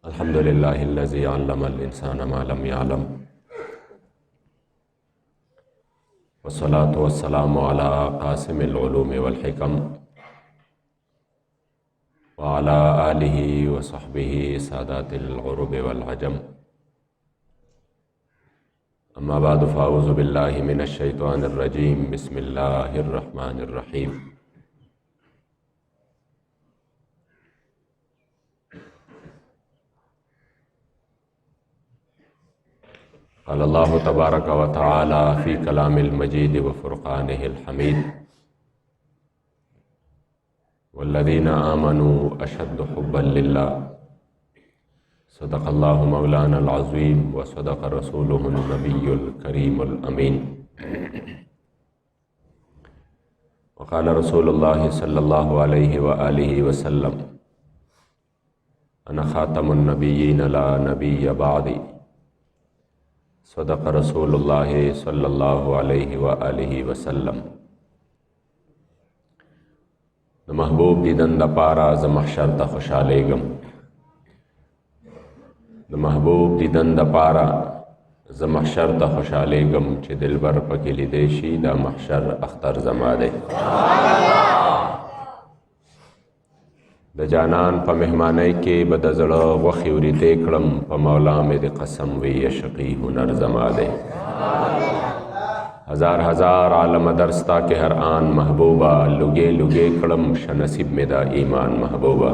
الحمد لله الذي علم الإنسان ما لم يعلم، والصلاة والسلام على قاسم العلوم والحكم وعلى آله وصحبه سادات العرب والعجم. أما بعد فأعوذ بالله من الشيطان الرجيم. بسم الله الرحمن الرحيم. قال الله تبارك وتعالى في كلام المجيد وفرقانه الحميد: والذين آمنوا أشد حبا لله. صدق الله مولانا العظيم وصدق رسوله النبي الكريم الأمين. وقال رسول الله صلى الله عليه وآله وسلم: أنا خاتم النبيين لا نبي بعدي. صدق رسول اللہ صلی اللہ علیہ وآلہ وسلم. محبوب دیدن دا پارا ز محشر تا خوشحالے گم. محبوب دیدن دا پارا ز محشر تا خوشحالے گم، چھ دل بر پکلی دیشی دا محشر اختر زما دے. دا جانان پا مہمانے کے بدزڑا وخی وری دیکھڑم، پا مولا میں دی قسم وی شقی ہنر زما دے. ہزار ہزار عالم درستا کے ہر آن محبوبہ، لگے لگے کڑم شنصیب میں دا ایمان محبوبہ.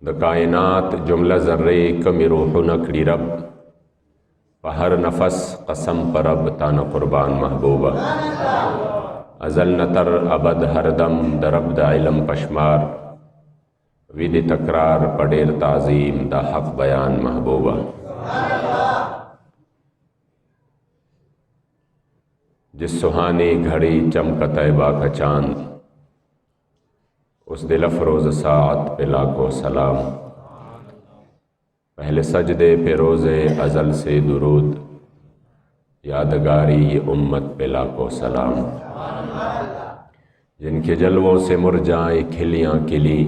دا کائنات جملہ ذرے کمی روح نکڑی رب، پا ہر نفس قسم پر رب تانا قربان محبوبہ. ازل نتر ابد ہر دم درب دا علم پشمار، وید تکرار پڑیر تعظیم دا حق بیان محبوبہ. جس سہانی گھڑی چمک طیبہ کا چاند، اس دل افروز ساعت پہ لاکھوں سلام. پہلے سجدے پہ روز ازل سے درود، یادگاری یہ امت پہ لاکھوں سلام. جن کے جلووں سے مرجائیں کھلیاں کلی،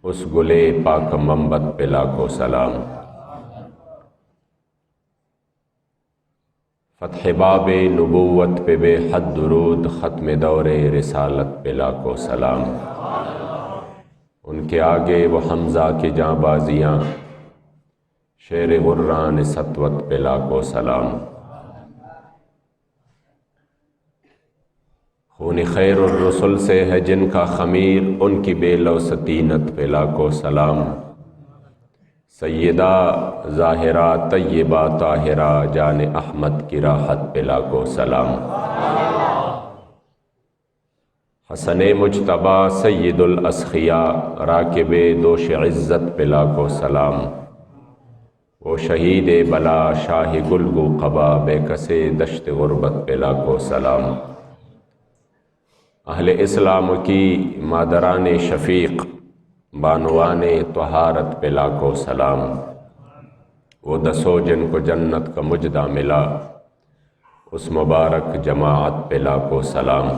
اس گلے پاک منبت پہ لاکھوں سلام. فتح باب نبوت پہ بے حد درود، ختم دور رسالت پہ لاکھوں سلام. ان کے آگے وہ حمزہ کی جاں بازیاں، شیر غران سطوت پہ لاکھوں سلام. خون خیر الرسل سے ہے جن کا خمیر، ان کی بے لو سطینت پہ لاکھوں سلام. سیدہ ظاہرہ طیبہ طاہرہ جان احمد کی راحت پہ لاکھوں سلام. حسن مجتبیٰ سید الاسخیاء راکب دوش عزت پہ لاکھوں سلام. وہ شہید بلا شاہ گلگو قبا بے کسے دشت غربت پہ لاکھوں سلام. اہل اسلام کی مادران شفیق بانوان طہارت پہ لاکھوں سلام. وہ دسو جن کو جنت کا مجدہ ملا، اس مبارک جماعت پہ لاکھوں سلام.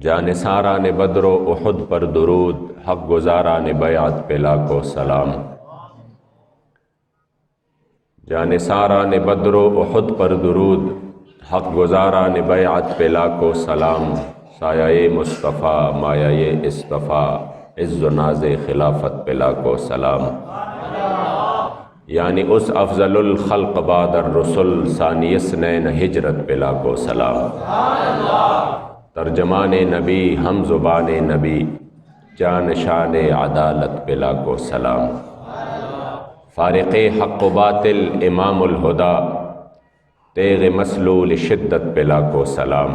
جانثاران بدر و احد پر درود، حق گزاران بیعت پہ لاکھوں سلام. جانثاران بدر و احد پر درود، حق گزاران بیعت پہ لاکھوں سلام. سایہ مصطفیٰ مایہ اصطفیٰ، عز و ناز خلافت پہ لاکھوں سلام. یعنی اس افضل الخلق بعد الرسل، ثانی اثنین ہجرت پہ لاکھوں سلام. ترجمان نبی ہم زبان نبی، جان شان عدالت پہ لاکھوں سلام. فارق حق و باطل امام الہدا، تیغ مسلول شدت پہ لاکھوں سلام.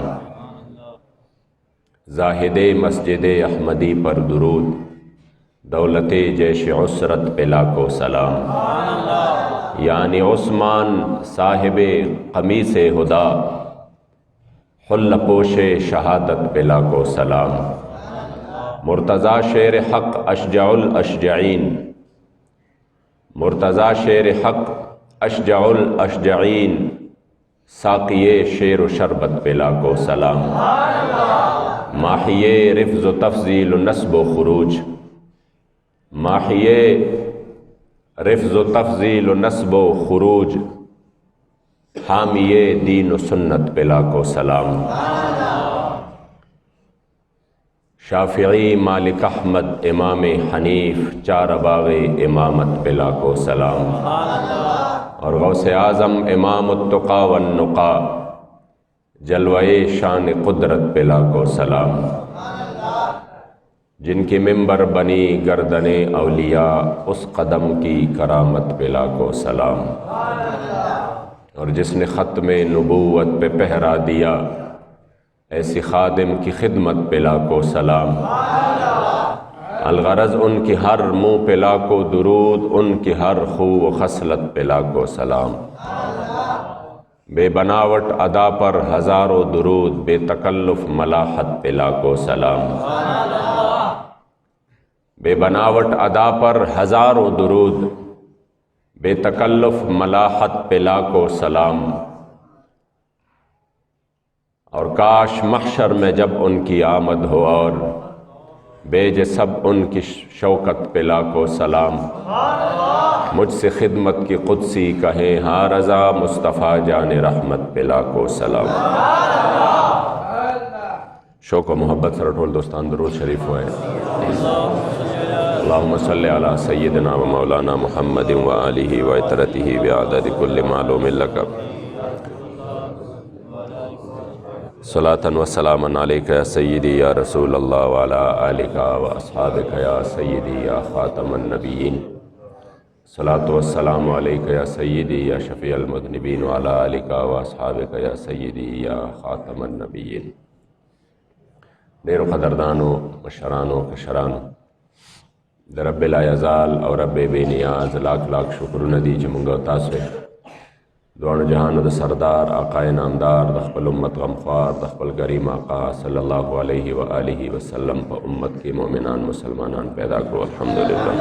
زاہد مسجد احمدی پر درود، دولت جیش عسرت پہ لاکھوں سلام. یعنی عثمان صاحب قمیص ہدا، حل پوش شہادت پہ لاکھوں سلام. مرتضیٰ شیر حق اشجع الاشجعین، مرتضیٰ شیر حق اشجع الاشجعین، ساقیے شیر و شربت پہ لاکھوں سلام. ماحیے رفض و تفضیل و نسب و خروج، माहिए रिफ्ज़ व तफ़ज़ील व नस्ब व खुरूज हामिए दीन व सुन्नत पे लाखो सलाम। शाफ़िई मालिक अहमद इमाम हनीफ चार बाग़ इमामत पे लाखो सलाम। और गौसे आज़म इमाम उत्तुक़ा वन्नुक़ा जलवाए शान कुदरत पे लाखो सलाम। जिनकी मिंबर बनी गर्दने औलिया उस कदम की करामत पे लाखो सलाम। और जिसने ख़त्म नबूवत पे पहरा दिया ऐसी खादिम की खिदमत पे लाखो सलाम। अलगरज उनकी हर मुँह पे लाखो दुरूद, उनकी हर खू व खसलत पे लाखो सलाम। बेबनावट अदा पर हज़ारों दुरूद, बेतकल्लुफ़ मलाहत पे लाखो सलाम। बेबनावट अदा पर हज़ारों दुरूद, बेतकल्लुफ़ मलाहत पे लाखो सलाम। और काश महशर में जब उनकी आमद हो और बेज सब उनकी शौकत पे लाखो सलाम। मुझसे खिदमत की कुदसी कहें हाँ रज़ा, मुस्तफ़ा जाने रहमत पे लाखो सलाम। शौक़ व मोहब्बत से रटोल दोस्तान दरूद शरीफ हुए। अल्लाहुम्मा सल्लि अला सय्यिदिना व मौलाना मुहम्मदिन व आलिहि व इतरतिहि बिअददि कुल्लि मालूमिन लका सलातन व सलामन अलैका या सय्यदी या रसूल अल्लाह व अला आलिका व अस्हाबिका या सय्यदी या ख़ातमन नबिय्यीन। सलातु व सलामु अलैका या सय्यदी या शफ़ीअल मुज़निबीन व अला आलिका व अस्हाबिका या सय्यदी या ख़ातमन नबिय्यीन। ढेरों क़दरदानों मशरानों कशरानों द रब्बे ला यज़ाल और रब्बे बेनियाज लाख लाख शुक्र नदी चमुंगा तासे दुआन जहान द सरदार आकाए नामदार दखपल उम्मत गमख्वार दखपल करीम आका सल्लल्लाहु अलैहि व आलिहि वसल्लम पर उम्मत के मोमिनान मुसलमानान पैदा करो अल्हम्दुलिल्लाह।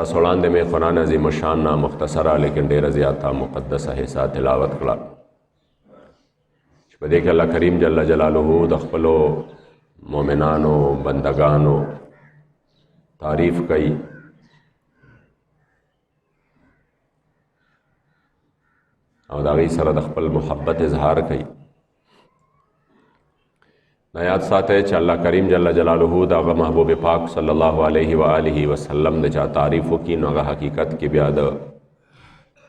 सोड़ानदे में क़ुरान अज़ीम शान ना मुख्तसरा लेकिन ढेर ज़्यादा मुक़द्दस हिस्सा तिलावत करा बदे के अल्लाह करीम जल्ल जलालुहु दखपलो मोमिनानो बंदगानो तारीफ़ कई और दागी सर दखपल मोहब्बत इजहार कई। नयात साथ है अल्लाह करीम जल्ल जलालुहु दागा महबूब पाक सल्लल्लाहु अलैहि व आलिहि वसल्लम दे चा तारीफ़ की नगा हकीकत की ब्याद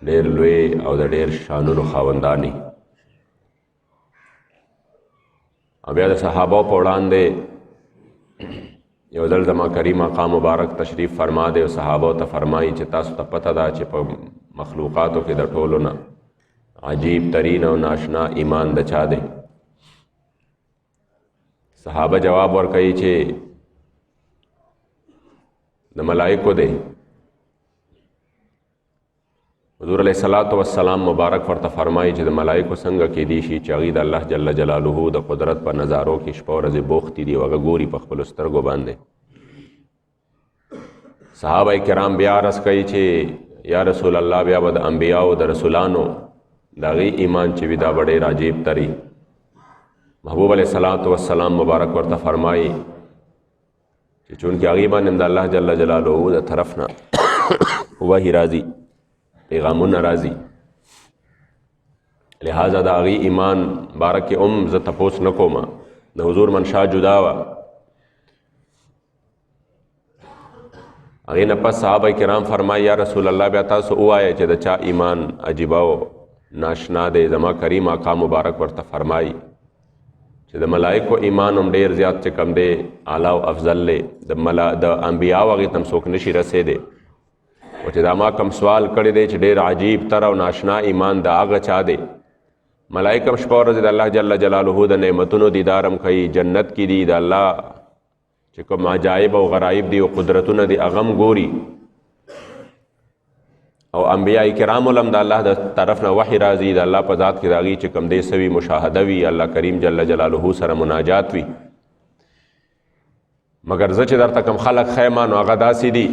ढेर लुए और ढेर शानुल खावंदानी अब्याद सहाबा पौड़ान दे योदल दमा करीम आका मुबारक तशरीफ़ फरमा दे सहाबा त फरमाई चिता सुत पता दा चिप मखलूक़ातों के दटोलो ना अजीब तरीन और नाशना ईमान दचा दे। सहाबा जवाब और कही छे द मलाइको दे। हुज़ूर अलैहिस्सलातु वस्सलाम मुबारक वर्त फरमाई च द मलाइको संग के दीशी चागीद अल्लाह जल्ल जलालुहु द कुदरत पर नज़ारों की शपोरज़ बोख्ती दी वग गोरी पखपल उस्तरगो बांधे। सहाबा किराम ब्यारस कही छे या रसूल अल्लाह ब्या बद अम्बिया द रसूलानो दागी ईमान च विदा बड़े राजीब तरी। महबूब अलैहिस्सलातु वस्सलाम मुबारक वर्त फरमाई चूँकि अगीबा निंदा अल्लाह जल्ल जलालुहु द तरफ ना हुआ ही राज़ी पैगामुन नाराज़ी लिहाजा दागी ईमान बारक के ज तपोस न कोमा द हुजूर मनशा जुदावा अगे नपस साहबा किराम फरमाई या रसूल अल्लाह ब्याता सो वो आए च चा ईमान अजीबाओ नाशना दे जमा करीम आका मुबारक वर्त फरमाई च द मलाइको ईमान हम ढेर ज़्यादा च कम दे आला अफजल ले द अम्बिया वगे तम सोख नशी रसे दे च दामा कम सवाल करे दे च ढेर अजीब तरह नाशना ईमान द आग चा दे। मलाइकम शपौर अल्लाह जल्ल जलालुहु द नेमतुनो दीदारम कई जन्नत की दी द अल्लाह चिकम अजाइब व गराइब दी व कुदरतुन दी अगम गोरी और अम्बिया किरामुलम द अल्लाह द तरफ न वही राजी द अल्लाह पजात की दागी चिकम दे सवी मुशाहदवी अल्लाह करीम जल्ल जलालुहु सर मुनाजात वी मगर जच दर तकम खलक खैमान व अगदासी दी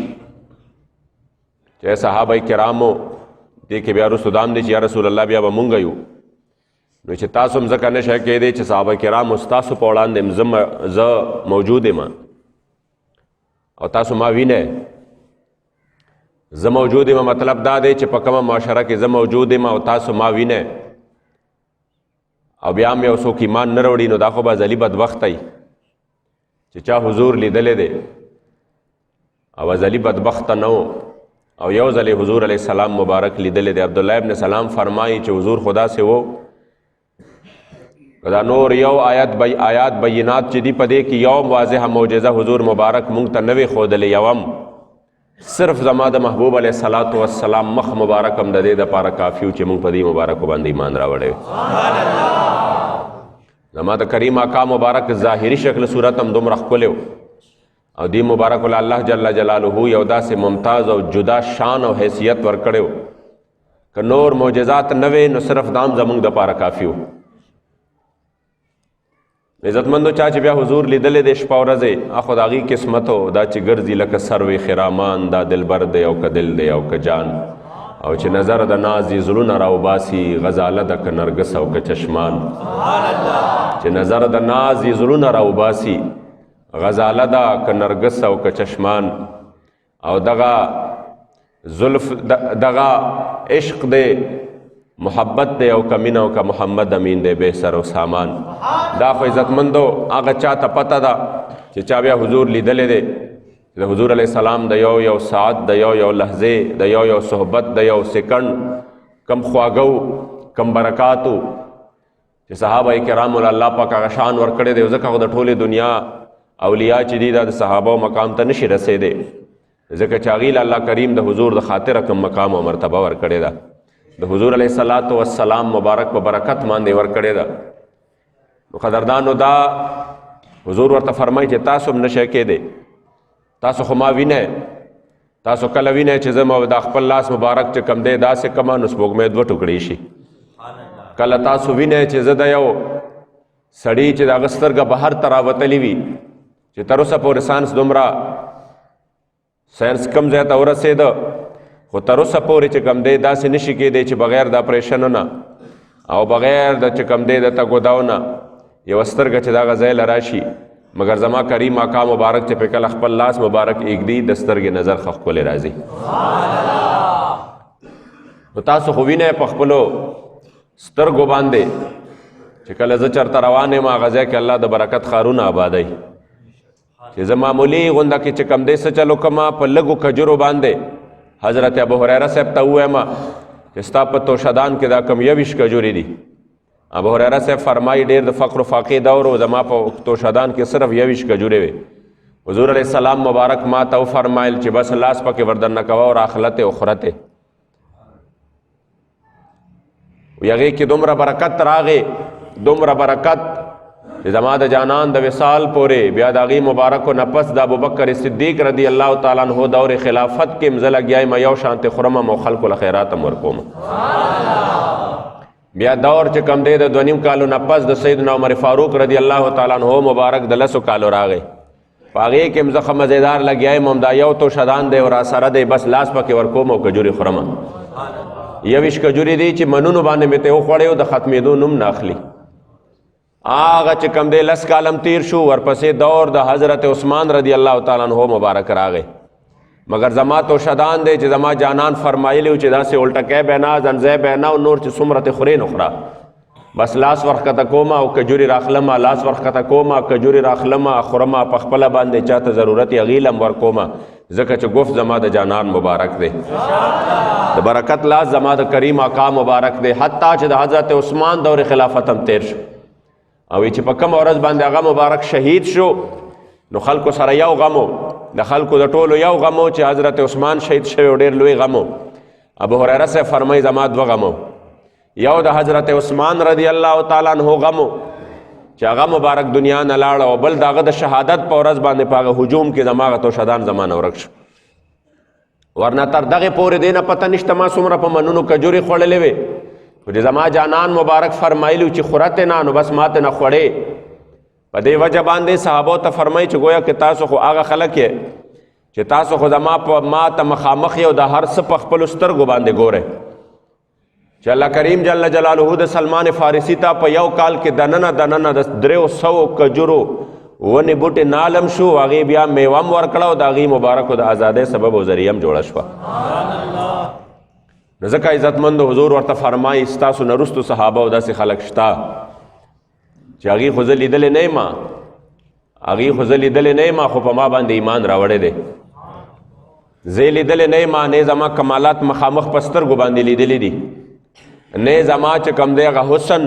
चे सहाबा किरामो दे के ब्या रुसुदाम दे या रसूल अल्लाह ब्या मुंगयू نو چې تاسو هم ځکه نشئ کېدی چې صحابه کرامو ستاسو په وړاندې زه موجود یم او تاسو ما وینئ. زه موجود یم مطلب دا دی چې په کومه معاشره کې زه موجود یم او تاسو ما وینئ او بیا هم یو څوک ایمان نه راوړي نو دا خو به ازلي بدبخته وي چې چا حضور لیدلی دی او ازلي بدبخته نه و او یو ځل حضور علیه السلام مبارک لیدلی دی. عبدالله ابن سلام فرمایي چې حضور خدا سے و دا نور یو آیات بینات چې دی په دې کې یو واضحه معجزه حضور مبارک مونږ ته نوې ښودلې یوم صرف زما د محبوب علیه السلام مخ مبارک هم د دې دپاره کافي و چې مونږ په دې مبارکو باندې ایمان راوړی. زما د کریم آقا مبارک ظاهري شکل صورت هم دومره ښکلی و او دې مبارک الله جل جلاله یو داسې ممتاز او جدا شان او حیثیت ورکړی و که نور معجزات نه وې نو صرف دام زمونږ دپاره کافي و. عزتمندو چا چې بیا حضور لیدلی دی شپه ورځې اخو د هغې قسمت و دا چې ګرځي لکه سروې خرامان دا دلبر دی او که دل دی او که جان او چې نظر د ناز یې زړونه راوباسي غزاله ده که نرګس او که چشمان چې نظر د ناز یې زړونه راوباسي غزاله ده که نرګس او که چشمان او دغه زلف دغه عشق دی محبت دی او که مینه او که محمد امین دی بے سر و سامان. دا خو عزتمندو هغه چا ته پته ده چې چا بیا حضور لیدلی دی د حضور علیه السلام د یو ساعت د یو لحظې د یو صحبت د یو سکنډ کم خواږه کم برکاتو چې صحابه کرامو الله پاک هغه شان ورکړی دی ځکه خو د ټولې دنیا اولیاء چې دي دا د صحابو مقام ته نشي رسېدی ځکه چې هغې الله کریم د حضور د خاطره کم مقام او مرتبه ورکړې ده د حضور علیه السلام مبارک په برکت باندې ورکړې ده. نو قدردانو دا حضور ورته فرمایي چې تاسو هم نشئ کېدی تاسو خو ما وینئ تاسو کله وینئ چې زه دا خپل لاس مبارک چې کم دی داسې کمه نو سپوږمۍ دوه ټوکړې شي. کله تاسو وینئ چې زه د یو سړي چې د هغه سترګه بهر ته راوتلې وي چې تر اوسه پورې ساینس دومره ساینس کم ځای ته ورسېده خو تر اوسه پورې چې کم دی داسې نشي کېدی چې بغیر د اپریشنو نه او بغیر د چې کم دی د تګوداو نه یوه سترګه چې دغه ځای له راشي مګر زما کریم آقا مبارک چې پې کله خپل لاس مبارک ایږدي د سترګې نظر ښه ښکلی راځي. نو تاسو خو وینئ په خپلو سترګو باندې چې کله زه چېرته روان یم هغه ځای کې الله د برکت ښارونه آبادوي چې زه معمولي غونده کې چې کم دی څه چل وکړمه په لږو کجرو باندې حضرت ابو هریره صاحب ته ووایم چې ستا په توشدان کې دا کم 21 کجورې دي. ابو هریره صاحب فرمایي ډېر د فقر و فاقې دور و زما په توشدان کې صرف 21 کجورې وې. حضور علیه السلام مبارک ما ته وفرمایل چې بس لاس پکې وردننه کوه او راخلتې او خورتې هغې کې دومره برکت راغې دومره برکت چې زما د جانان د وصال پورې بیا د هغې مبارکو نه پس د ابوبکر صدیق رضی الله تعالی عنه دور خلافت کې م زه لګیا یم یو شانتې خورم او خلکو له خیرات هم ورکوم. بیا دور چې کم دی د 2.5 کالو نه پس د سیدنا عمر فاروق رضی الله تعالی عنه مبارک د 10 کالو راغی په هغې کې م زه ښه مزېدار لګیا یم همدا یو توشدان دی او راسره دی بس لاس پکې ورکوم او کجورې خورم 21 کجورې دی چې منونو باندې مې ته وخوړی د ختمېدو نوم نه اخلي. آغا چې کم دی 10 کالم تیر شو ورپسې دور د حضرت عثمان رضی الله تعالی عنہ مبارک راغی مگر زما توشدان دی چې زما جانان فرمایلی و چې داسې الټکی بینا زنځی بینا او نور چې څومره ته خورې نو خوره بس لاس ورښکته کومه او کجورې راخلمه لاس ورښکته کومه کجورې راخلمه خورمه په خپله باندې چاته ضرورت یې هغې لم ورکومه ځکه چې گفت زما د جانان مبارک دی د برکت لاس زما د کریم آقا مبارک دی حتی چې د حضرت عثمان دور خلافت هم تیر شو او چې په کومه ورځ باندې هغه مبارک شهید شو نو خلکو سره یو غم و د خلکو د ټولو یو غم و چې حضرت عثمان شهید شوی ډېر لوی غم و. ابو هریره صاحب فرمایي زما 2 غم و یو د حضرت عثمان رضی الله تعالی عنہ غم و چې هغه مبارک دنیا نه لاړ او بل د هغه د شهادت په ورځ باندې په هغه هجوم کې زما هغه توشدان زما نه ورک شو ورنه تر دغې پورې دی نه پته نشته ما څومره په منونو کجورې خوړلې وې خو چې زما جانان مبارک فرمایلو چې خورتې نه نو بس ماته نه خوړې په دې وجه باندې صحابو ته فرمایي چې گویا کې تاسو خو هغه خلک یې چې تاسو خو زما په ما ته مخامخ یې او د هر څه په خپلو سترګو باندې ګورئ چې الله کریم جل جلاله د سلمان فارسی ته په یو کال کې دننه د 300 کجورو ونې بوټې نالم شو، هغې بیا میوه هم ورکړه او د هغې مبارکو د ازادۍ سبب او ذریعه هم جوړه شوه. نو ځکه عزتمند حضور ورته فرمایي ستاسو نه وروستو صحابه او داسې خلک شته چې هغې خو زه لیدلی نه یم، هغې خو زه لیدلی نه یم، خو په ما باندې ایمان راوړی دی. زه لیدلی نه یم، نه زما کمالات مخامخ په سترګو باندې لیدلی دي، نه زما چې کوم دی هغه حسن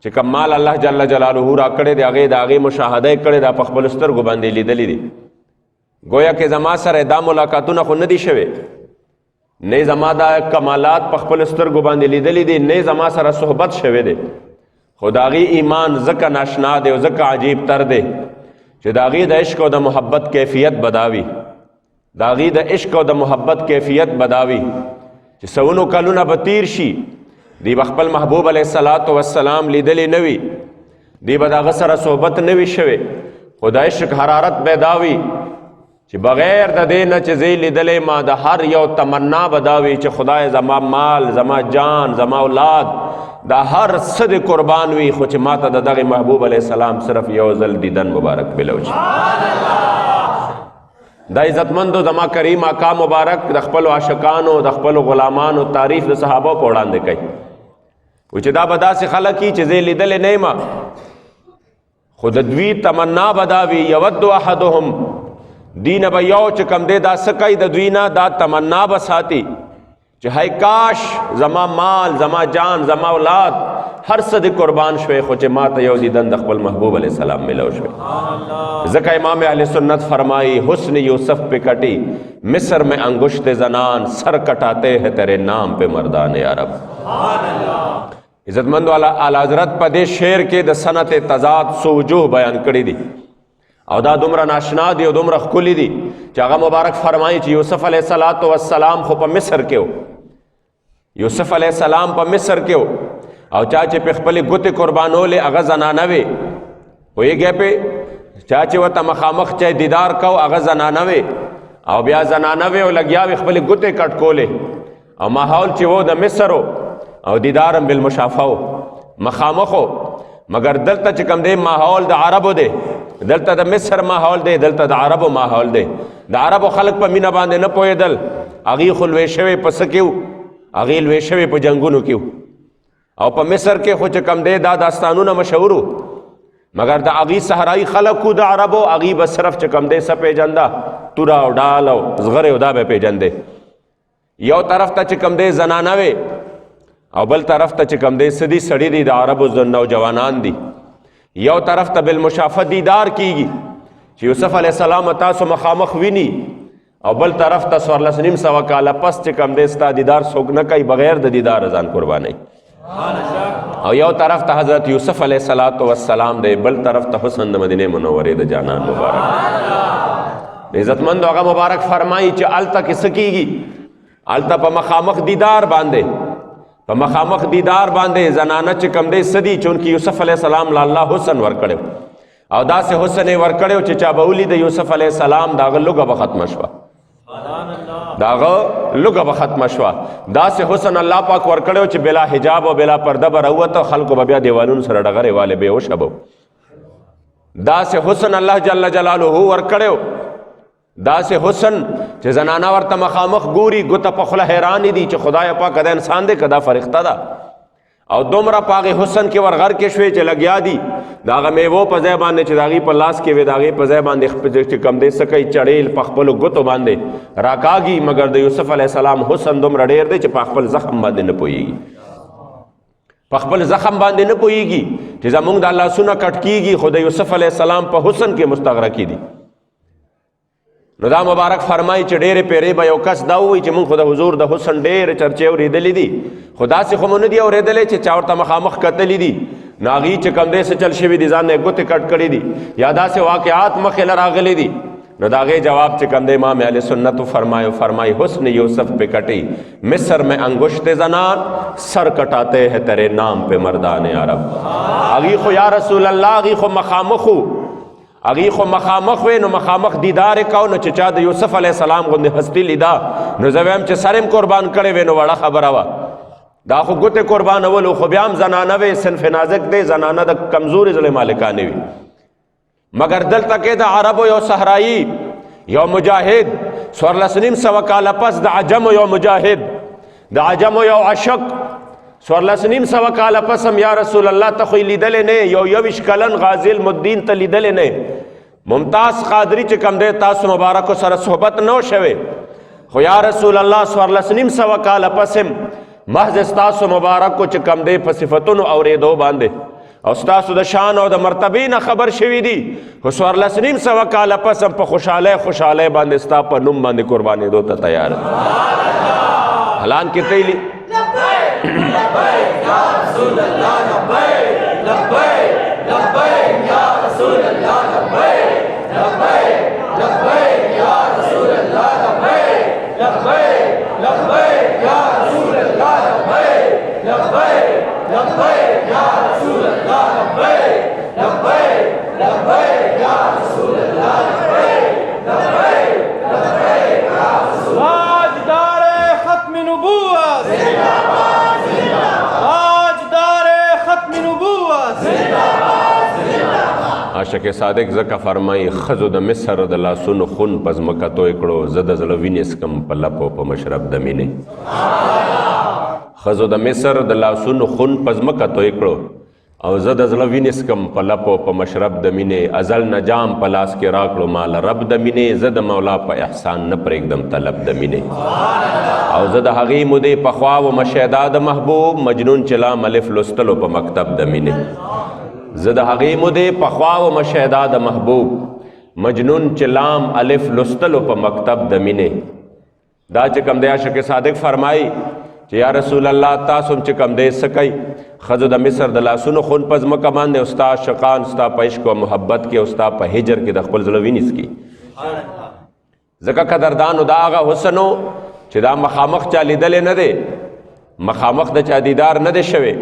چې کوم مال الله جل جلاله را کړی دی هغې د هغې مشاهده یې کړې ده، په خپلو سترګو باندې لیدلی دي. گویا کې زما سره دا ملاقاتونه خو نه دي شوې، نه زما دا کمالات په خپلو سترګو باندې لیدلی دي، نه زما سره صحبت شوی دی، خو د هغې ایمان ځکه ناشنا دی او ځکه عجیب تر دی چې د هغې د عشق او د محبت کیفیت بداوي، د هغې د عشق او د محبت کیفیت بداوي چې سونو کلونه به تیر شي، دی به خپل محبوب علیه الصلاة والسلام لیدلی نه وي، دی به د هغه سره صحبت نه وي شوی، خو د عشق حرارت به دا وي چې بغیر د دې نه چې زه لیدلی ما د هر یو تمنا به دا وي چې خدای زما مال، زما جان، زما اولاد دا هر څه د قربان وي، خو چې ما ته د دغې محبوب علیه السلام صرف یو ځل دیدن مبارک ملو شي. دا عزتمندو زما کریم آقا مبارک د خپلو عاشقانو د خپلو غلامانو تعریف د صحابو په وړاندې کوي، و چې دا به داسې خلک وي چې زه لیدلی نه یم، خو د دوی تمنا به دا وي یود احدهم، دوی نه به یو چې کوم دی دا څه کوي د دوی نه دا تمنا به ساتي چې هی کاش زما مال، زما جان، زما اولاد هر څه د قربان شوی، خو چې ما ته یو دیدن د خپل محبوب علیہ السلام ملو شوی. ځکه امام اہل سنت فرمائی حسن یوسف پہ کٹی مصر میں انگشت زنان، سر کٹاتے ہیں تیرے نام پہ مردان عرب. عزتمند والا اعلی حضرت په دې شعر کې د صنعت تضاد څو وجوه بیان کړي دي او دا دومره ناشنا دي او دومره ښکلي دي چې هغه مبارک فرمایي چې یوسف علیه السلام خو په مصر کې و، یوسف علیه السلام په مصر کې و او چا چې په خپلې ګوتې قربانولې هغه زنانه وې، پوهېږئ پې چا چې ورته مخامخ چا دیدار کو هغه زنانه وې او بیا زنانه وې او لګیا وې خپلې ګوتې کټ کولې او ماحول چې و د مصر و او دیدارم بالمشافه و مخامخ و، مگر دلته چې کوم دی ماحول د عربو دی، دلته د مصر ماحول دی، دلته د عربو ماحول دی. د عربو خلک په مینه باندې نه پوهېدل، هغې خو لوی شوی په څه کې و، هغې لوی شوی په جنګونو کې و، او په مصر کې خو چې کوم دی دا داستانونه مشهور و، مگر د هغې صحرایي خلک و د عربو، هغې به صرف چې کوم دی څه پېژنده توره او ډال او زغرې او دا به پېژندې. یو طرف ته چې کوم دی زنانه وې او بل طرف ته چې کوم دی سدي سړي دي د عربو نوجوانان دي، یو طرف ته بالمشافه دیدار کیږي چې یوسف علیه السلام تاسو مخامخ ویني، او بل طرف ته 1400 کاله پس چې کوم دی ستا دیدار څوک نه کوي بغیر د دیدار ځان قربانوي، او یو طرف ته حضرت یوسف علیه السلام دی، بل طرف ته حسن د مدینه منورې د جانان مبارک. عزتمند هغه مبارک فرمایي چې هلته کې څه کیږي، هلته په مخامخ دیدار باندې، په مخامخ دیدار باندې زنانه چې کم دی سدي چونکې یوسف علیه السلام له الله حسن ورکړی او داسې حسن یې ورکړی چې چا به ولید یوسف علیه السلام د هغه لوږه به ختمه شوه، د هغه لوږه به ختمه شوه، داسې حسن الله پاک ورکړی چې بلا حجاب او بلا پرده به راووته، خلکو به بیا دیوالونو سره ډغرې والې بېهوشه به، داسې حسن الله جل جلاله ورکړی، داسې حسن چې زنانه ورته مخامخ ګوري ګوته په خوله حیرانې دي چې خدای پاک دا انسان دی که دا فرښته ده، او دومره په هغې حسن کې ورغر کې شوې چې لګیا دي د هغه میوو په ځای باندې چې د هغې په لاس کې وي د هغې په ځای باندې چې کوم دی څه کوي چړېل په خپلو ګوتو باندې راکاږي، مګر د یوسف علیه السلام حسن دومره ډېر دی چې په خپل زخم باندې نه پوهېږي، په خپل زخم باندې نه پوهېږي چې زمونږ د لاسونه کټ کېږي، خو د یوسف علیه السلام په حسن کې مستغرقې دي. نو دا مبارک فرمایي چې ډېرې پیرې به یو کس دا ووایي چې مونږ خو د حضور د حسن ډېرې چرچې اورېدلې دي، خو داسې خو مو نه دي اورېدلی چې چا ورته مخامخ کتلي دي، نو هغې چې کوم دی څه چل شوي دي ځان نه یې ګوتې کټ کړي دي یا داسې واقعات مخې له راغلي دي، نو د هغې جواب چې کوم دی امام اهل سنت فرمائی حسن یوسف پہ کٹی مصر میں انگشت زنان، سر کٹاتے ہیں تیرے نام پہ مردان عرب. هغې خو یا رسول الله هغې خو مخامخ و، هغې خو مخامخ وې، نو مخامخ دیدار یې کو، نو چې چا د یوسف علیه السلام غوندې هستي لیدا نو زه وایم چې سر یې قربان کړی وې نو وړه خبره وه، دا خو ګوتې قربانولو خو بیا هم زنانه وې صنف نازک دی زنانه د کمزوري زړه مالکانې وي مګر دلته کې د عربو یو صحرایي یو مجاهد 1400 کاله پس د عجمو یو مجاهد د عجمو یو عشق 1400 کاله پس هم یا رسول الله ته خو لیدلې نه یو 21 کلن غازی المدین ته لیدلې نه ممتاز قادری چې کم دی تاسو مبارکو سره صحبت نو شوه خو یا رسول الله 1400 کاله پس هم محض ستاسو مبارکو چې کم دی په صفتونو اورېدو باندې او ستاسو د شان او د مرتبې نه خبر شوي دي خو 1400 کاله پس هم په خوشحالی باندې ستا په نوم باندې قربانېدو ته تیار حلان کې تیلی لبیک یا رسول الله لبیک لبیک لبیک یا رسول الله لبیک لبیک لبیک یا رسول الله لبیک لبیک لبیک یا رسول الله لبیک لبیک لبیک یا رسول الله لبیک لبیک لبیک یا رسول الله لبیک لبیک لبیک یا رسول تاجدار ختم نبوت زندہباد زندہباد تاجدار ختم نبوت زندہباد زندہباد عاشق صادق زکه فرمای خزو د مصر د لاسونو خون پز مکه توی کړو زد زړه وینې سکم په لپو په مشرب د مینې خزو د مصر د لاسونو خون پز مکه توی کړو او زد زړه وینې سکم په لپو په مشرب د مینې ازل نجام په لاس کې راکړو مال رب د مینې زد مولا په احسان نه پرېږدم طلب د مینې او زد هغې مودې پخوا و مشهدا د محبوب مجنون چلام الف لوستلو په مکتب د مینې زد هغې مودې پخوا و مشهدا د محبوب مجنون چلام الف لوستلو په مکتب د مینې دا چې کم دی عاشق صادق فرمایي چې یا رسول الله تاسو چې کم دی سکی خزو د مصر د لاسونو خون په ځمکه باندې او ستا عاشقان ستا په عشق او محبت کې او ستا په هجر کې د خپل زړه وینې څکي ځکه قدردانو دا هغه حسن و چې دا مخامخ چا لیدلی نه دی مخامخ د چا دیدار نه دی شوی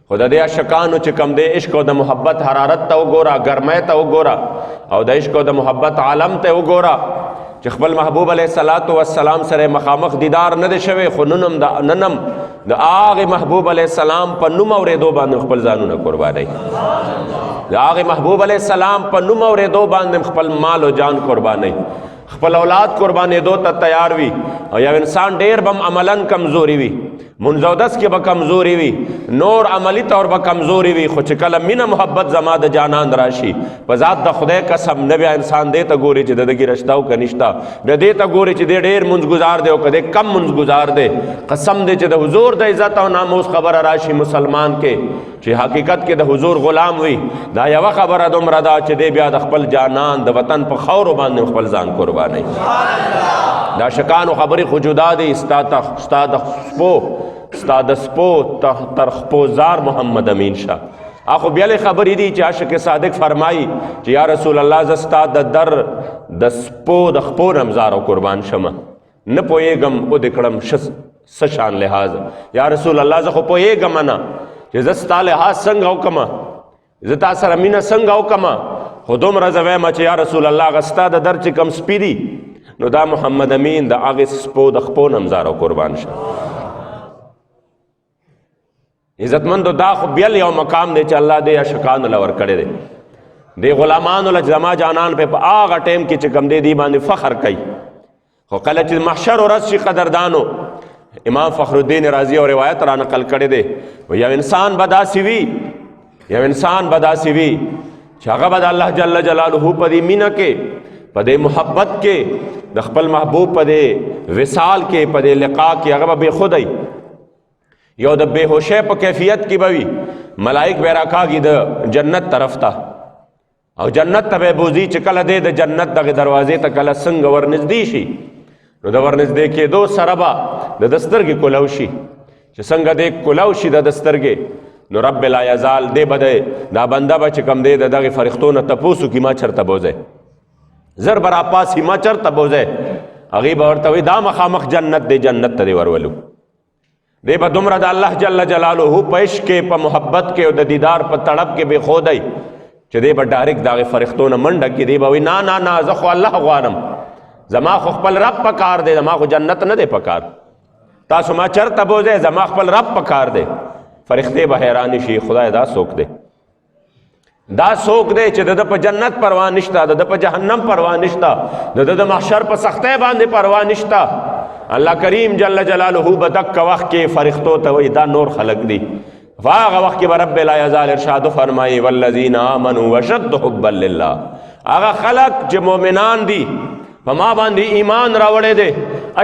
خو د دې عاشقانو چې کم دی عشق او د محبت حرارت ته وګوره ګرمی ته وګوره او د عشق او د محبت عالم ته وګوره چې خپل محبوب علیه الصلاۃ والسلام سره مخامخ دیدار نه دی شوی خو ننم د هغې محبوب علیه السلام په نوم اورېدو باندې خپل ځانونه قربانوي د هغې محبوب علیه السلام په نوم اورېدو باندې خپل مال او جان قربانوي خپل اولاد قربانېدو ته تیار وي او یو انسان ډېر به عملاً کمزوري وي منزودس کې به کمزوري وي نور عملی طور به کمزوري وي خو چې کله مینه محبت زما د جانان راشي په ذات د خدای قسم نه بیا انسان دې ته ګوري چې د دګي رشته او که نشته بیا دې ته ګوري چې دې ډېر منځ ګزار دی او که دې کم منځ ګزار دی قسم دی چې د حضور د عزت او ناموس خبره راشي مسلمان کې چې حقیقت کې د حضور غلام وي دا یوه خبره دومره ده چې دې بیا د خپل جانان د وطن په خاورو باندې خپل ځان قربانوي د عاشقانو خبرې خو جدا دي ستا د سپو تر خپوزار محمد امین شاه اخو بیالی خبری دی چې عاشق صادق فرمایی چې یا رسول الله زستا د در د سپو د خپو رمزار او قربان شمه نه پوهېږم او د کړم څه شان لحاظ یا رسول الله زه خو پوهېږم نه چې زه ستا لحاظ څنګه وکړمه زه تا سره مینه څنګه وکړمه خو دومره زه وایم چې یا رسول الله هغه ستا د در چې کم سپي دي نو دا محمد امین د هغې سپو د خپو نمزار او قربان شه عزتمندو دا خو بیل یو مقام دی چې الله دې عاشقانو له ورکړی دی دې غلامانو له زما جانان په هغه ټیم کې چې کم دی دی باندې فخر کوي خو کله چې محشر ورځ شي قدردانو امام فخر الدین رازی او روایت را نقل کړی دی یو انسان به داسې وي چې هغه به د الله جل جلاله په دې مینه کې په دې محبت کې د خپل محبوب په دې وصال کې په دې لقا کې هغه به بېخودی یو د بېهوشۍ په کیفیت کې به وي ملائک به راکاږي د جنت طرف ته او جنت ته به بوځي چې کله دی د جنت دغې دروازې ته کله څنګه ورنږدې شي نو د ورنږدې کېدو سره به د ده سترګې کولو شي چې څنګه دی کولو شي د ده سترګې نو رب لا یزال دی به دا بنده به چې کوم دی د دغې فرښتو نه تپوس وکړي ما چېرته بوځئ زر به راپاسي ما چېرته بوځئ هغې به ورته وایي دا مخامخ جنت دی جنت ته دی ورولو دی به دومره د الله جل جلاله په عشق کې په محبت کې او د دیدار په تړپ کې بېخودی چې دی به ډایرکټ د هغې فرښتو نه منډه کړي دی به وایي نه زه خو الله غواړم زما خو خپل رب په کار دی زما خو جنت نه دی په کار تاسو ما چرته بوځئ زما خپل رب په کار دی. فرښتې به حیرانې شي خدای دا څوک دی؟ دا څوک دی چې د ده په جنت پروا نشته، د ده په جهنم پروا نشته، د ده د محشر په سختۍ باندې پروا نشته. الله کریم جل جلاله به دک وخت کې فرښتو ته وایي دا نور خلق دي. هغه وخت کې به رب لا یزال ارشاد فرمایي والذین آمنوا وشد حبا لله. هغه خلق چې مؤمنان دي په ما باندې ایمان راوړی دی،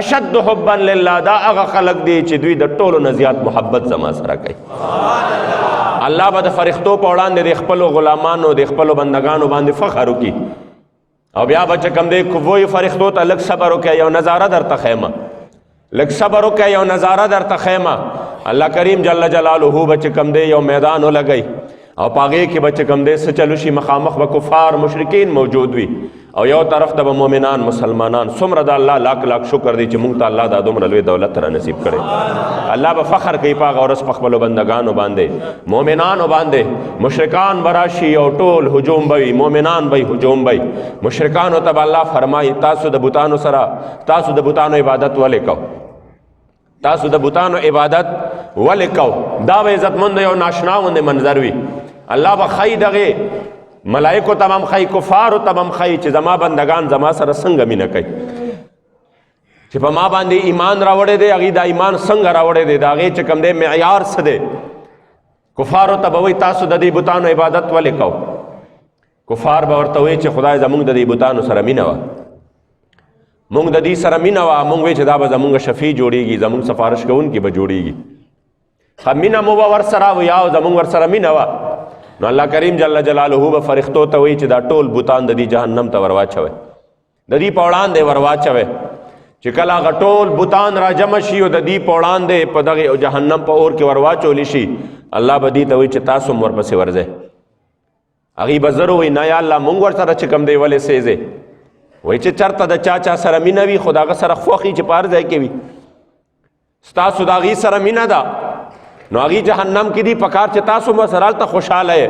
اشد حبا لله، دا هغه خلق دي چې دوی د ټولو نه زیات محبت زما سره کوي. الله به د فرښتو په وړاندې د خپلو غلامانو د خپلو بندګانو باندې فخر وکړي او بیا به چې کوم دی وایي فرښتو ته لږ صبر وکړئ یو نظاره درته ښیمه، لږ صبر وکړئ یو نظاره درته ښیمه. الله کریم جل جلاله به چې کوم دی یو میدان ولګئ او په هغې کې به چې کوم دی څه چلو شي، مخامخ به کفار مشرکین موجود وي او یو طرف ته به مؤمنان مسلمانان. څومره د الله لاک لاک شکر دی چې موږ ته الله دا دومره لوی دولت را نصیب کړی. الله به فخر کوي په هغه ورځ په خپلو بندګانو باندې، مؤمنانو باندې. مشرکان به راشي او ټول هجوم به وي، مؤمنان به هجوم به وي. مشرکانو ته به الله فرمایي تاسو د بوتانو سره، تاسو د بوتانو عبادت ولې کو؟ تاسو د بوتانو عبادت ولې کو؟ دا به عزتمند یو ناشنا غوندې منظر وي. الله به ښایي دغې ملائکو ته هم ښایي، کفارو ته هم ښایي چې زما بندگان زما سره څنګه مینه کوي، چې په ما باندې ایمان راوړی دی، هغې دا ایمان څنګه راوړی دی، د هغې چې کوم دی معیار څه دی. کفارو ته به وایي تاسو د دې بوتانو عبادت ولې کو؟ کفار به ورته وایي چې خدای زموږ د دې بوتانو سره مینه وه، موږ د دې سره مینه وه، موږ وایي چې دا به زموږ شفیع جوړېږي، زموږ سفارش کوونکي به جوړېږي. ښه مینه مو به ورسره وي او زموږ ورسره مینه وه. نو الله کریم جل جلاله به فرښتو ته وایي چې دا ټول بوتان د دې جهنم ته ورواچوئ، د دې په وړاندې ورواچوئ. چې کله هغه ټول بوتان را جمع شي او د دې په وړاندې په دغه جهنم په اور کې ورواچولی شي، الله به دې ته وایي چې تاسو هم ورپسې ورځئ. هغې به زر وایي نه یا الله مونږ ورسره چې کوم دی ولې سیځې؟ وایي چې چېرته د چا چا سره مینه وي خو د هغه سره خوښ وي چې په هر ځای کې وي، ستاسو د هغې سره مینه ده، نو هغې جهنم کې دي. پکار چې تاسو به سره هلته خوشحاله یې.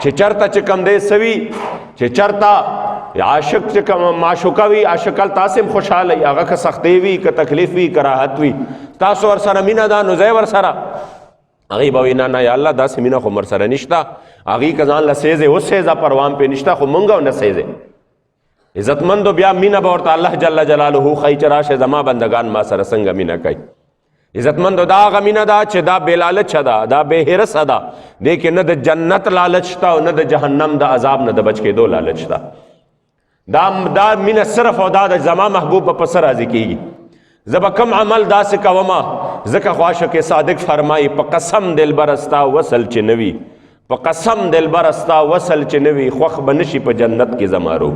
چې چېرته چې کوم دی څه وي، چې چېرته عاشق چې کوم معشوقه وي، عاشق هلته تاسې هم خوشحاله وي، هغه که سختۍ وي که تکلیف وي که راحت وي، تاسو ورسره مینه ده نو ځئ ورسره. هغې به وایي نه نه یا الله داسې مینه خو ورسره نشته، هغې که ځان له سیځې وسیځه پروام پرې نشته خو مونږ هم نه سیځې. عزتمندو بیا مینه به ورته الله جل جلاله ښایي چې راشئ زما بندګان ما سره څنګه مینه کوي. عزتمندو دا هغه مینه ده چې دا بې لالچه ده، دا بې حرصه ده، دې کې نه د جنت لالچ شته او نه د جهنم د عذاب نه د بچ کېدو لالچ شته. دا مینه صرف او دا د زما محبوب په پسه راضي کېږي. زه به کوم عمل داسې کومه ځکه خو عاشق صادق فرمایي په قسم دلبره ستا وصل چې نه وي، په قسم دلبره ستا وصل چې نه وي خوښ به نشي په جنت کې زما روح.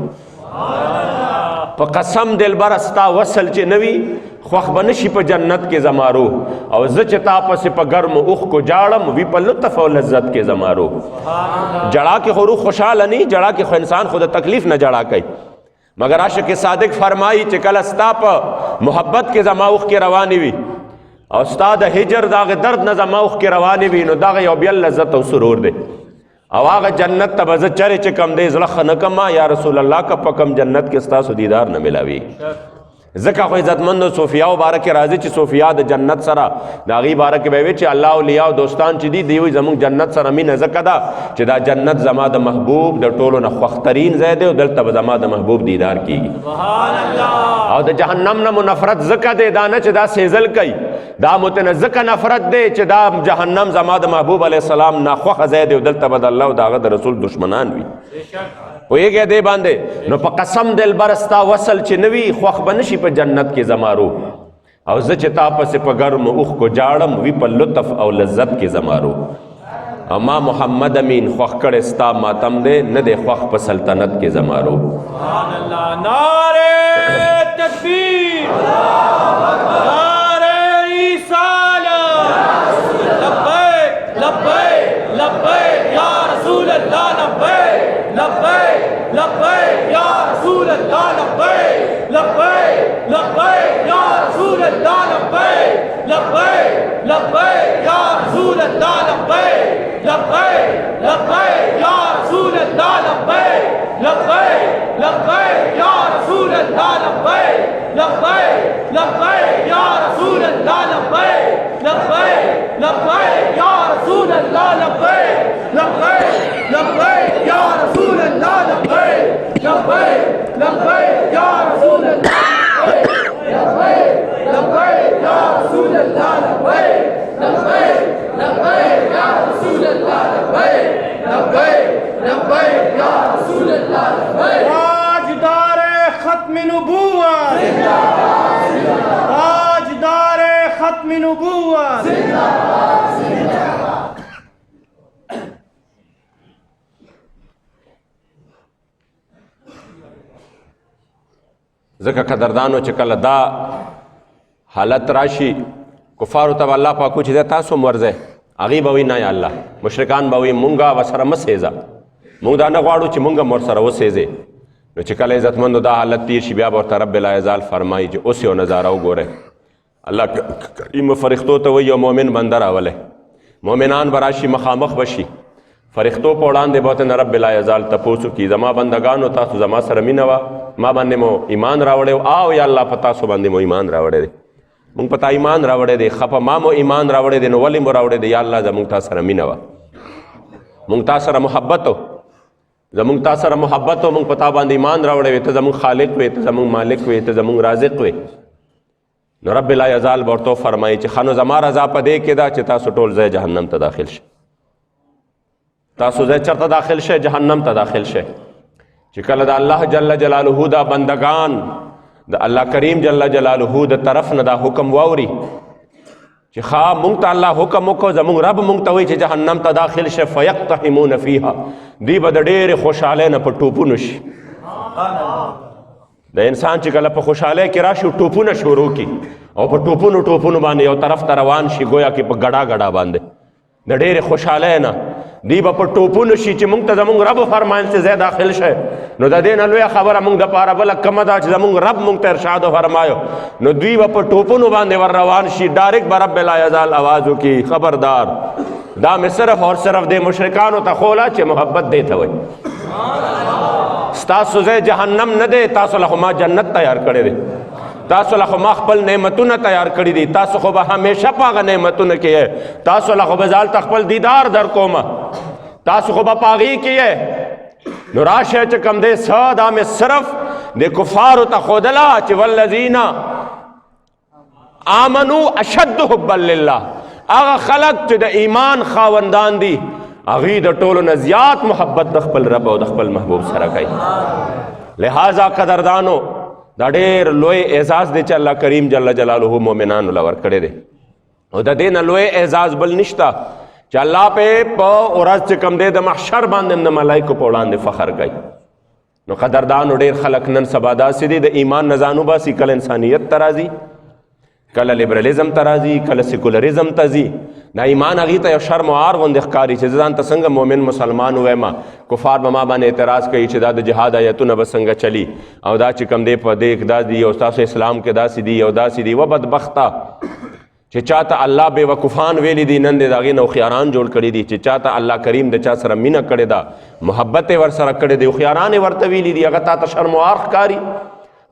په قسم دلبره ستا وصل چې نه وي خوښ به نشي په جنت کې زما روح. او زه چې تا پسې په ګرمو اوښکو جاړم وي په لطف او لذت کې زما روح. جړا کې خو روح خوشحاله نه، جړا کې خو انسان خو د تکلیف نه جړا کوي. مگر عاشق صادق فرمایي چې کله ستا په محبت کې زما اوښکې روانې وي او ستا د هجر دغه درد نه زما اوښکې روانې وي، نو دغه یو بیا لذت او سرور دی. او هغه جنت ته به زه چرې چې کم دی زړه ښه نه کړم یا رسول الله که په کم جنت کې ستاسو دیدار نه میلاویږي. ځکه خو عزتمندو صوفیاو باره کې راځي چې صوفیا د جنت سره د هغې باره کې به وي چې الله اولیاء او دوستان چې دي دوی وایي زموږ جنت سره مینه ځکه ده چې دا جنت زما د محبوب د ټولو نه خوښترین ځای دی او دلته به زما د محبوب دیدار کېږي. او د جهنم نه مو نفرت ځکه دی، دا نه چې دا سیزل کوي، دا متنه ځکه نفرت دی چې دا جهنم زما د محبوب علیه السلام ناخوښه ځای دی او دلته به د الله او د هغه د رسول دشمنان وي. پوهېږئ دې باندې؟ نو په قسم دلبره ستا وصل چې نه وي خوښ به نشي په جنت کې زما روح. او زه چې تا پسې په ګرمو اوښکو جاړم وي په لطف او لذت کې زما روح. او ما محمد امین خوښ کړی ستا ماتم دی نه دی خوښ په سلطنت کې زما روح. سبحان الله. نعرې تکبیر، نعرې رسالت، لبیک لبیک لبیک یا رسول اللہ، لبیک لبیک لبیک یا رسول اللہ، لبیک لبیک لبیک یا رسول اللہ، لبیک لبیک لبیک یا رسول اللہ، لبیک لبیک لبیک یا رسول اللہ، لبیک لبیک لبیک یا رسول اللہ، لبیک لبیک لبیک یا رسول اللہ، نبوت ځکه قدردانو چې کله دا حالت راشي کفارو ته الله پاک چې دی تاسو ورځئ هغوی به وایي نه یا الله مشرکان به وایي مونږه ورسره مه سیزه مونږ دا نه غواړو چې مونږ هم ورسره وسیزې نو چې کله عزتمندو دا حالت تیر شي بیا به ورته رب العزال فرمایي چې اوس یو نظاره وګورئ الله کریم فرښتو ته وایي یو مؤمن بنده راولی مؤمنان به راشي مخامخ به شي فرښتو په وړاندې به ورته رب العزال تپوس وکړي زما بندګانو تاسو زما سره مینه وه ما باندې مو ایمان راوړی او یا الله په تاسو باندې مو ایمان راوړی دی مونږ په تا ایمان راوړی دی ښه په ما مو ایمان راوړی دی نو ولې مو راوړی دی یا الله زمونږ تا سره مینه وه مونږ تا سره محبت و زمونږ تا سره محبت و مونږ په تا باندې ایمان راوړی وې ته زمونږ خالق وې ته زمونږ مالک وې ته زمونږ رازق وې نو رب العزال به ورته فرمایي چې ښه نو زما رضا په دې کې ده چې تاسو ټول ځای جهنم ته داخل شئ تاسو ځای چېرته داخل شئ جهنم ته داخل شئ چې کله د الله جل جلاله دا بندگان د الله کریم جل جلاله د طرف نه دا حکم واوري چې ښه مونږ ته الله حکم وکړو زمونږ رب مونږ ته وایي چې جهنم ته داخل شئ فیقتحمون فیها دوی به د ډېرې خوشحالۍ نه په ټوپونو شي د انسان چې کله په خوشحالۍ کې راشي ټوپونه شروع کړي او په ټوپونو باندې یو طرف ته روان شي گویا کې په ګډا ګډا باندې د ډېرې خوشحالۍ نه دی به په ټوپونو شي چې مونږ ته زمونږ رب فرمایل چې ځای داخل شئ نو د دې نه لویه خبره مونږ دپاره بله کمه ده چې زمونږ رب مونږ ته ارشاد فرمایو نو دوی به په ټوپونو باندې ور روان شي ډایرکټ به رب العزال آواز وکړي خبردار دا مې صرف اور صرف د مشرکانو ته خوله چې محبت دی ته وایي ستاسو ځای جهنم نه دی تاسو له خو ما جنت تیار کړی دی تاسو له خو ما خپل نعمتونه تیار کړي دي تاسو خو به همیشه په هغه نعمتونه کې یې تاسو له خو به زه هلته خپل دیدار در کومه تاسو خو به په هغې کې یې نو راشه چې کوم دی څه دا مې صرف د کفارو ته ښودله چې والذین آمنو اشد حبا لله هغه خلک چې د ایمان خاوندان دي هغوی د ټولو نه زیات محبت د خپل رب او د خپل محبوب سره کوي لہذا قدردانو دا ډېر لوی اعزاز دی چې الله کریم جل جلاله مؤمنانو له ورکړی دی او د دې نه لوی اعزاز بل نشته چې الله په ورځ چې کوم دی د محشر باندې د ملایکو په وړاندې فخر کوي نو قدردانو ډېر خلک نن سبا داسې دي د ایمان نه ځان وباسي کله انسانیت ته راځي کله لیبرلیزم ته راځي کله سیکولریزم ته ځي دا ایمان هغې ته یو شرم و عار غوندې ښکاري چې زه ځان ته څنګه مؤمن مسلمان ووایم کفار به ما باندې اعتراض کوي چې دا د جهاد ایتونه به څنګه چلی او دا چې کوم دی په دې کې دا دي او ستاسو اسلام کې داسې دي او داسې دي و بدبخته چې چاته الله بې وقفان ویلی دي نن د هغې نه هوښیاران جوړ کړي دي چې چاته الله کریم د چا سره مینه کړې ده محبت یې ورسره کړې دی هوښیاران یې ورته ویلي دي هغه تا ته شرم و عار ښکاري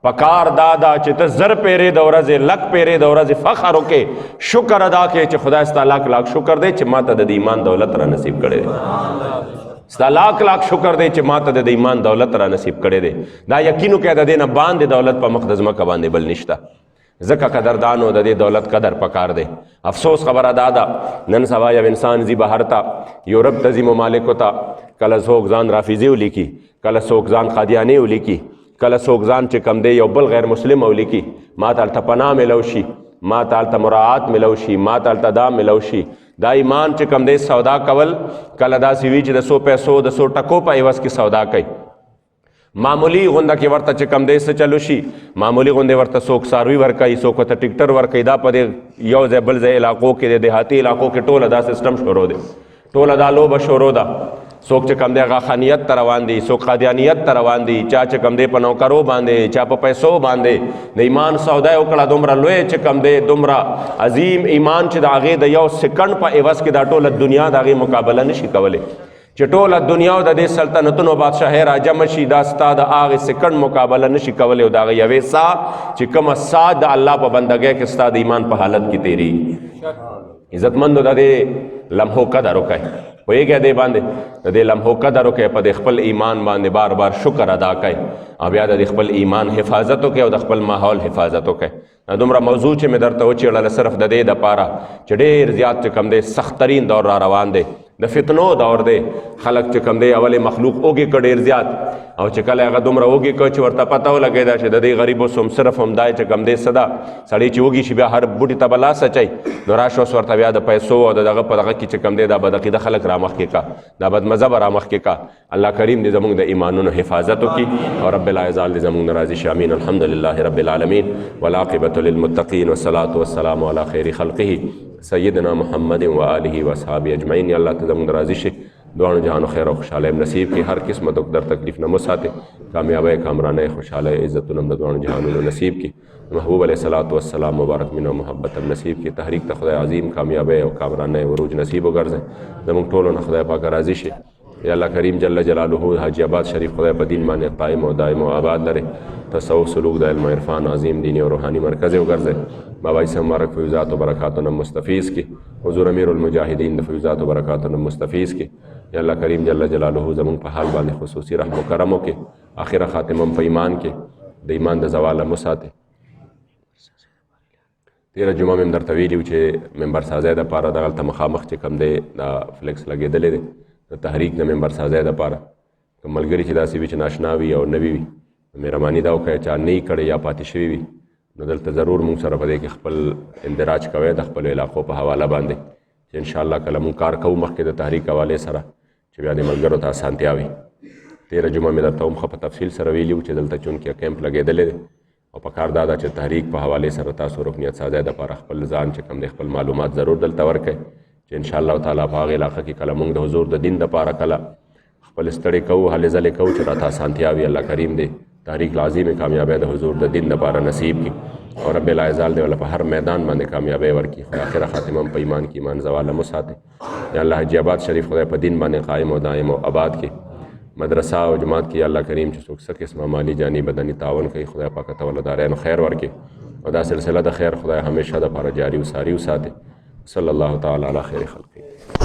پکار دادا چې ته زر پیرې د ورځې لک پیرې د ورځې فخر وکې شکر ادا کړې چې خدای ستا لاک لاک شکر دی چې ما ته د ایمان دولت را نصیب کړی دی ستا لاک لاک شکر دی چې ما ته د ایمان دولت را نصیب کړی دی دا یقین وکړه د دې نه باندې دولت په مخ د ځمکه باندې بل نشته ځکه قدردانو د دې دولت قدر پکار دی افسوس خبره دا ده نن سبا یو انسان ځي بهر ته یورپ ته ځي ممالکو ته کله څوک ځان رافضي ولیکي کله څوک ځان قادیاني ولیکي کله څوک ځان چې کم دی یو بل غیر مسلم ولیکي ما ته هلته پناه میلو شي ما ته هلته مراعات میلو شي ما ته هلته دا میلو شي دا ایمان چې کم دی سودا کول کله داسې وي چې د 100 پیسو د 100 ټکو په عوض کې سودا کوي معمولی غونډه کې ورته چې کم دی څه چلو شي معمولی غونډې ورته څوک څاروي ورکوي څوک ورته ټکټر ورکوي دا په دې یو ځای بل ځای علاقو کې د دیهاتي علاقو کې ټوله دا سسټم شروع دی ټوله دا لوبه شروع ده څوک چې کم دی هغه خانیت ته روان دي څوک قادیانیت ته روان دي چا چې کم دی په نوکرو باندې چا په پیسو باندې د ایمان سودا یې وکړه دومره لوی چې کم دی دومره عظیم ایمان چې د هغې د یو سکنډ په عوض کې دا ټوله دنیا د هغې مقابله نشي کولی چې ټوله دنیا او د دې سلطنتونو بادشاهۍ راجمع شي دا ستا د هغې سکنډ مقابله نشي کولی او د هغې یوې ساه چې کومه ساه د الله په بندګۍ کې ستا د ایمان په حالت کې تېرېږي عزتمندو د دې لمحو قدر وکړئ پوهېږئ دې باندې د دې لمحو قدر وکړئ په دې خپل ایمان باندې بار بار شکر ادا کړئ او بیا د خپل ایمان حفاظت وکړئ او د خپل ماحول حفاظت وکړئ دومره موضوع چې مې درته وچېړله صرف د دې دپاره چې ډېر زیات چې کوم دی سخت ترین دور را روان دی د فتنو دور دی. خلک چې کوم دی اول مخلوق اوږې که ډېر زیات او چې کله هغه دومره اوږې که چې ورته پته ولګېده چې د دې غریب اوس هم صرف همدای چې کوم دی څه ده سړی چې اوږې شي بیا هر بوټي ته به لاس اچوي نو راشه اوس ورته بیا د پیسو او د دغه په دغه کې چې کوم دی دا بدعقیده خلک رامخکې کا دا بدمذهبه رامخکې کا. الله کریم دې زموږ د ایمانونو حفاظت وکړي او رب العزة دې زموږ نه راضي شي. امین. الحمدلله رب العالمین والعاقبة للمتقین والصلاة والسلام علی خیر خلقه سیدنا محمد و آله و اصحابه اجمعین. یا الله ته زموږ راضي شي، دواړو جهانو خیر او خوشحالی نصیب کړي، هر قسمه دغ در تکلیف نه مو ساتي، کامیابی کامرانۍ خوشحالی عزتونه د دواړو جهانونو نصیب کړي. محبوب علیه الصلاة والسلام مبارک مینه او محبت نصیب کړي. تحریک ته خدای عظیم کامیابی او کامرانۍ عروج نصیب وګرځي. زموږ ټولو نه خدای پاک راضي شي. یا الله کریم جل جلاله حاجی آباد شریف خدای په دین باندې قائم او دائم او آباد لري. تصوف سلوک د علم و عرفان عظیم دینی او روحانی مرکز وګرځي. بابا عیسی مبارک فیوزات و برکاتونه مستفیض کی. حضور امیر المجاهدین د فیوزات و برکاتونه مستفیض کی. یا الله کریم جل جلاله زمون په حال باندې خصوصي رحم و کرم وکړي. اخره خاتمه په ایمان کې د ایمان د زوال مو ساتي. تیره جمعه مې درته ویلي و چې منبر سازۍ دپاره دغلته مخامخ چې کوم دی دا فلیکس لګېدلی دی د تحریک د منبر سازۍ دپاره. که ملګري چې داسې وي چې ناشنا وي او نوي وي مهرباني دا وکړئ چا نه یې کړی یا پاتې شوي وي نو دلته ضرور مونږ سره په دې کې خپل اندراج کوئ د خپلو علاقو په حواله باندې چې انشاءالله کله مونږ کار کوو مخکې د تحریک حوالې سره چې بیا د ملګرو ته اسانتیا وي. تیره جمعه مې درته هم ښه په تفصیل سره ویلي و چې دلته چونکې کیمپ لګېدلی دی او په کار دا ده چې تحریک په حوالې سره تاسو رکنیت سازۍ دپاره خپل ځان چې کوم دی خپل معلومات ضرور دلته ورکړئ چې انشاءالله تعالی په هغې علاقه کې کله مونږ د حضور د دین دپاره کله خپل ستړې کوو هلې ځلې کوو چې راته اسانتیا وي. الله کریم دی تحریک لازم کامیابی د حضور د دین دپاره نصیب کړي او رب العزة دې ولا په هر میدان باندې کامیابی ورکړي. خو آخره خاتمه په ایمان کې ایمان زواله مو ساتي. یا الله حاجی آباد شریف خدای په دین باندې قائم او دائم او آباد کړي. مدرسه او جماعت کې الله کریم چې څوک څه قسمه مالی جاني بدني تعاون کوي خدای پاک ته ولدارانو خیر ورکړي او دا سلسله د خیر خدای همیشه دپاره جاري و ساري وساتي. صلی الله تعالی علی خیر خلقه.